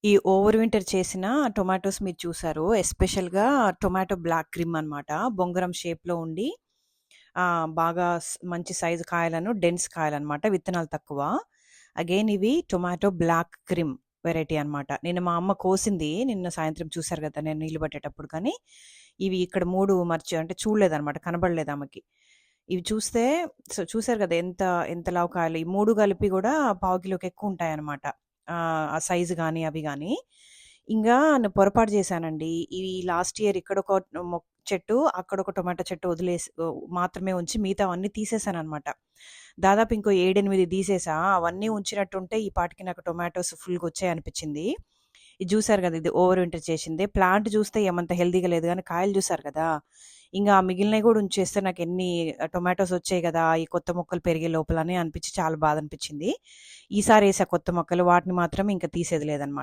ఈ over winter చేసిన tomatoes మీరు చూసారు. ఎస్పెషల్‌గా టొమాటో బ్లాక్ క్రిమ్ అనమాట. బొంగరం షేప్‌లో ఉండి బాగా మంచి సైజు కాయలను డెన్స్ కాయలనమాట. విత్తనాలు తక్కువ. అగైన్ ఇవి టొమాటో బ్లాక్ క్రిమ్ వెరైటీ అనమాట. నిన్న మా అమ్మ కోసింది. నిన్న సాయంత్రం చూసారు గదా! నేను నీళ్ళు పట్టేటప్పుడు. కానీ ఇవి ఇక్కడ 3 అంటే చూడలేదనమాట. కనబడలేదు ఆమెకి. ఇవి చూస్తే చూసారు గదా! ఎంత లావు కాయలు. ఈ 3 కలిపి గూడా పావు కిలోకి ఎక్కువుంటాయనమాట. ఆ సైజు గాని, అవి గాని. ఇంగా నేను పొరపాటు చేశానండి. ఈ లాస్ట్ ఇయర్ ఇక్కడొక చెట్టు, అక్కడొక టొమాటో చెట్టు మాత్రమే ఉంచి మిగతావన్నీ తీసేసాననమాట. దాదాపు ఇంకో 7, 8 తీసేసా. అవన్నీ ఉంచినట్టుంటే ఈ పాటికి నాకు టొమాటోస్ ఫుల్‌గొచ్చాయనిపిచ్చింది. ఇది జూసారు గదా! ఇది ఓవర్ వింటర్ చేసిందే. ప్లాంట్ జూస్తే ఏమంత హెల్తీగా లేదు గానీ, కాయలు జూసారు గదా! ఇంగా ఆ మిగిలినయి గూడా ఉంచేస్తే నాకెన్ని టొమాటోస్ వచ్చాయి గదా! ఈ కొత్త మొక్కలు పెరిగే లోపల అని అనిపిచ్చి చాలా బాధనిపిచ్చింది. ఈసారేసా కొత్త మొక్కలు. వాటిని మాత్రం ఇంక తీసేది లేదనమాట.